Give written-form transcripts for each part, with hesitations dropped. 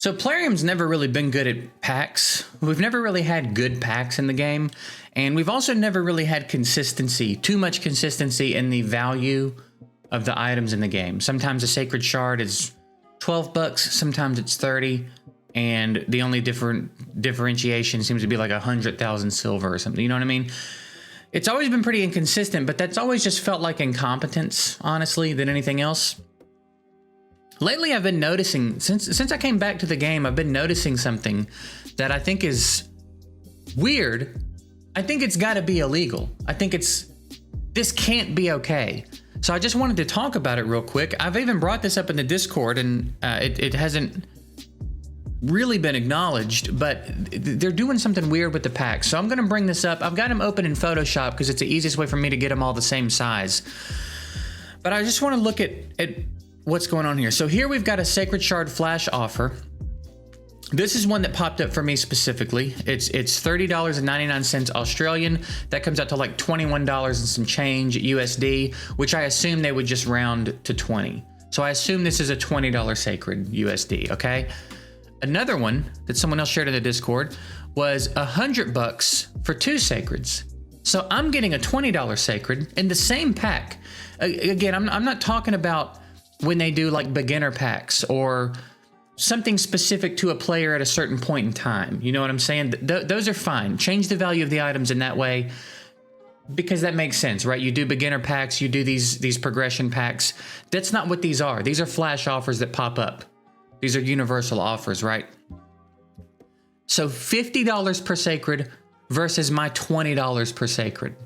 So Plarium's never really been good at packs. We've never really had good packs in the game. And we've also never really had consistency, too much consistency in the value of the items in the game. Sometimes a sacred shard is 12 bucks, sometimes it's 30. And the only differentiation seems to be like 100,000 silver or something. You know what I mean? It's always been pretty inconsistent, but that's always just felt like incompetence, honestly, than anything else. Lately, I've been noticing, since I came back to the game, I've been noticing something that I think is weird. I think it's got to be illegal. I think this can't be okay. So I just wanted to talk about it real quick. I've even brought this up in the Discord, and it hasn't really been acknowledged, but they're doing something weird with the packs. So I'm going to bring this up. I've got them open in Photoshop because it's the easiest way for me to get them all the same size. But I just want to look at what's going on here. So here we've got a Sacred Shard Flash offer. This is one that popped up for me specifically. It's $30.99 Australian. That comes out to like $21 and some change USD, which I assume they would just round to 20. So I assume this is a $20 Sacred USD, okay? Another one that someone else shared in the Discord was $100 for 2 Sacreds. So I'm getting a $20 Sacred in the same pack. Again, I'm not talking about when they do like beginner packs or something specific to a player at a certain point in time. You know what I'm saying? Those are fine. Change the value of the items in that way because that makes sense, right? You do beginner packs, you do these progression packs. That's not what these are. These are flash offers that pop up. These are universal offers, right? So $50 per Sacred versus my $20 per Sacred.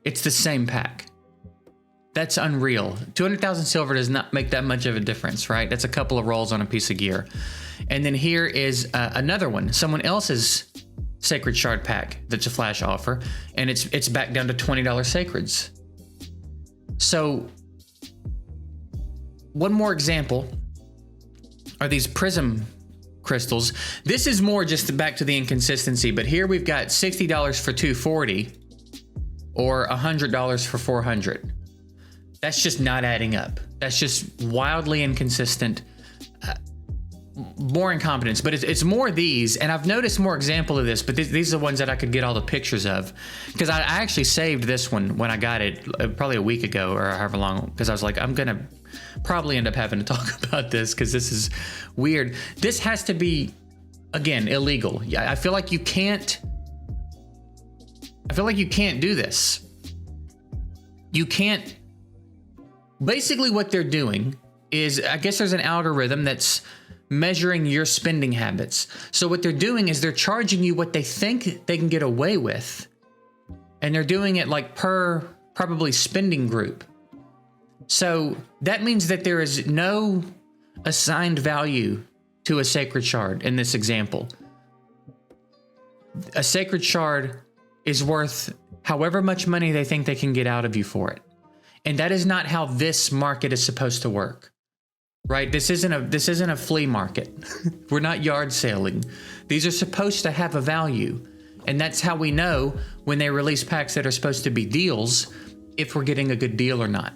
It's the same pack. That's unreal. 200,000 silver does not make that much of a difference, right? That's a couple of rolls on a piece of gear. And then here is another one, someone else's Sacred Shard pack that's a flash offer, and it's back down to $20 Sacreds. So one more example are these prism crystals. This is more just back to the inconsistency, but here we've got $60 for 240 or $100 for 400. That's just not adding up. That's just wildly inconsistent, more incompetence, but it's more these, and I've noticed more example of this, but these are the ones that I could get all the pictures of, because I actually saved this one when I got it probably a week ago or however long, because I was like, I'm gonna probably end up having to talk about this because this is weird. This has to be, again, illegal. Yeah, I feel like you can't do this. You can't. Basically what they're doing is, I guess there's an algorithm that's measuring your spending habits. So what they're doing is they're charging you what they think they can get away with. And they're doing it like per probably spending group. So that means that there is no assigned value to a Sacred Shard in this example. A Sacred Shard is worth however much money they think they can get out of you for it. And that is not how this market is supposed to work, right? This isn't a flea market. We're not yard selling. These are supposed to have a value. And that's how we know when they release packs that are supposed to be deals, if we're getting a good deal or not.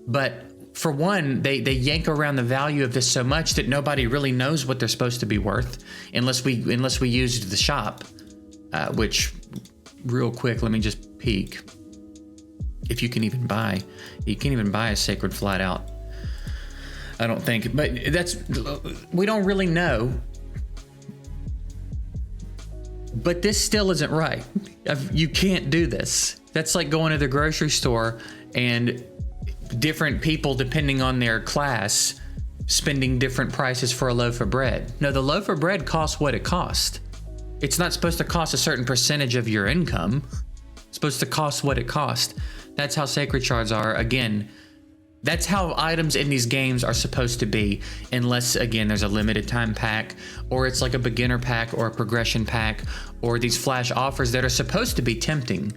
But for one, they yank around the value of this so much that nobody really knows what they're supposed to be worth unless we use the shop, which real quick, let me just peek. If you can even buy a Sacred flat out. I don't think, but we don't really know. But this still isn't right. You can't do this. That's like going to the grocery store and different people, depending on their class, spending different prices for a loaf of bread. No, the loaf of bread costs what it costs. It's not supposed to cost a certain percentage of your income. It's supposed to cost what it costs. That's how Sacred Shards are. Again, that's how items in these games are supposed to be, unless, again, there's a limited time pack, or it's like a beginner pack or a progression pack, or these flash offers that are supposed to be tempting.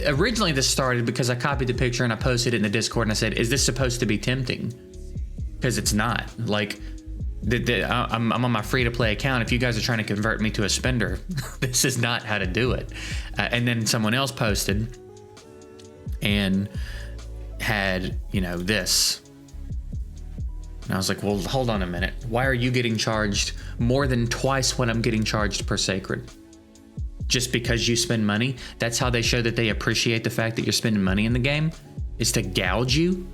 Originally, this started because I copied the picture and I posted it in the Discord and I said, is this supposed to be tempting? Because it's not. Like, I'm on my free-to-play account. If you guys are trying to convert me to a spender, this is not how to do it. And then someone else posted and had, this. And I was like, well, hold on a minute. Why are you getting charged more than twice what I'm getting charged per sacred? Just because you spend money? That's how they show that they appreciate the fact that you're spending money in the game, is to gouge you.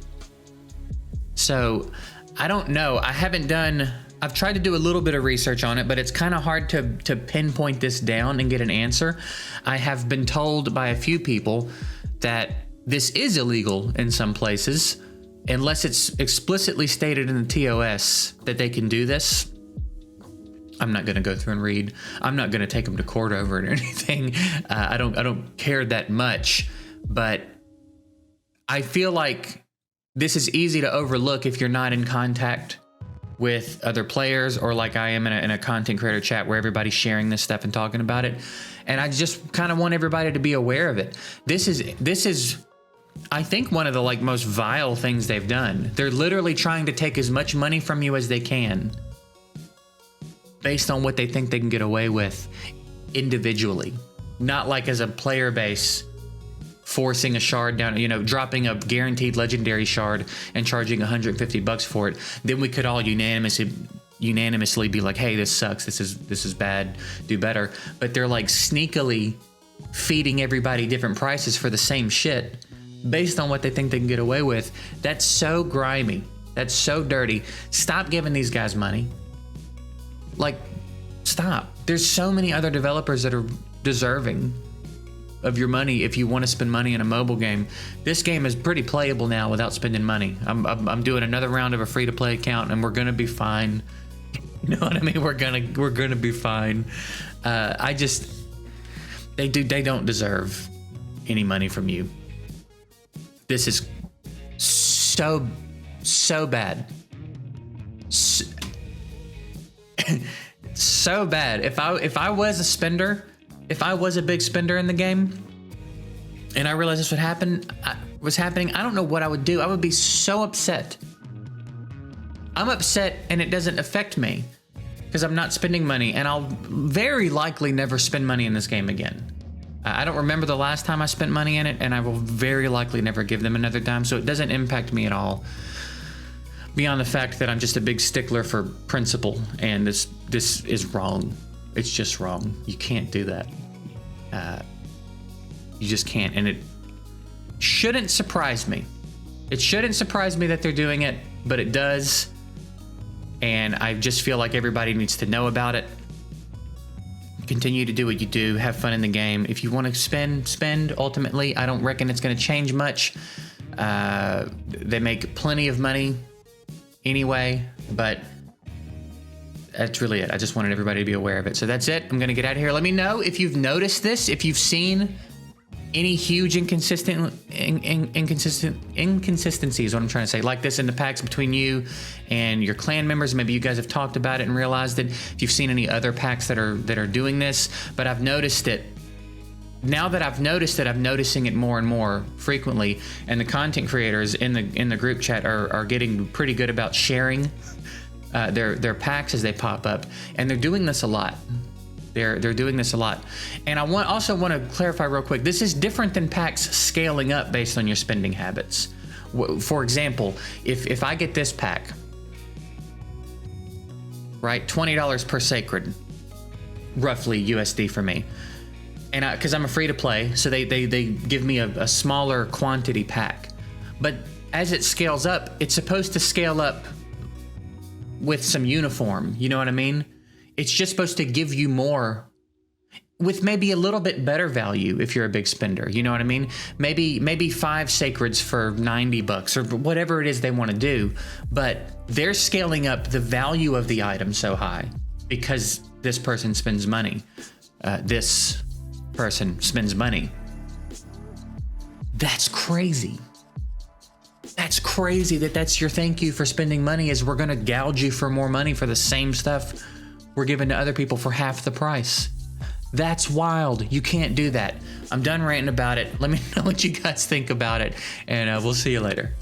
So I don't know. I've tried to do a little bit of research on it, but it's kind of hard to pinpoint this down and get an answer. I have been told by a few people that this is illegal in some places, unless it's explicitly stated in the TOS that they can do this. I'm not going to go through and read. I'm not going to take them to court over it or anything. I don't care that much, but I feel like this is easy to overlook if you're not in contact with other players, or like I am in a content creator chat where everybody's sharing this stuff and talking about it. And I just kind of want everybody to be aware of it. This is I think one of the most vile things they've done. They're literally trying to take as much money from you as they can based on what they think they can get away with individually, not like as a player base, forcing a shard down, dropping a guaranteed legendary shard and charging $150 for it. Then we could all unanimously be like, hey, this sucks. This is bad. Do better. But they're sneakily feeding everybody different prices for the same shit based on what they think they can get away with. That's so grimy. That's so dirty. Stop giving these guys money. Stop. There's so many other developers that are deserving of your money if you want to spend money in a mobile game. This game is pretty playable now without spending money. I'm doing another round of a free-to-play account, and we're gonna be fine. You know what I mean? We're gonna be fine. They don't deserve any money from you. This is so bad. So bad. If I was a spender, if I was a big spender in the game, and I realized this was happening, I don't know what I would do. I would be so upset. I'm upset, and it doesn't affect me because I'm not spending money, and I'll very likely never spend money in this game again. I don't remember the last time I spent money in it, and I will very likely never give them another dime, so it doesn't impact me at all. Beyond the fact that I'm just a big stickler for principle, and this is wrong. It's just wrong. You can't do that. You just can't, and it shouldn't surprise me. It shouldn't surprise me that they're doing it, but it does, and I just feel like everybody needs to know about it. Continue to do what you do. Have fun in the game. If you want to spend. Ultimately, I don't reckon it's going to change much. They make plenty of money anyway, but that's really it. I just wanted everybody to be aware of it. So that's it. I'm going to get out of here. Let me know if you've noticed this, if you've seen any huge inconsistencies, is what I'm trying to say, like this in the packs between you and your clan members. Maybe you guys have talked about it and realized it. If you've seen any other packs that are doing this, but I've noticed it. Now that I've noticed it, I'm noticing it more and more frequently, and the content creators in the group chat are getting pretty good about sharing their packs as they pop up, and they're doing this a lot. They're doing this a lot. And I also want to clarify real quick, this is different than packs scaling up based on your spending habits. For example, if I get this pack, right, $20 per sacred, roughly USD for me, and because I'm a free to play, so they give me a smaller quantity pack. But as it scales up, it's supposed to scale up with some uniform, you know what I mean? It's just supposed to give you more with maybe a little bit better value if you're a big spender, you know what I mean? Maybe 5 sacreds for $90 or whatever it is they want to do, but they're scaling up the value of the item so high because this person spends money. This person spends money. That's crazy. That's crazy that's your thank you for spending money, is we're going to gouge you for more money for the same stuff we're giving to other people for half the price. That's wild. You can't do that. I'm done ranting about it. Let me know what you guys think about it, and we'll see you later.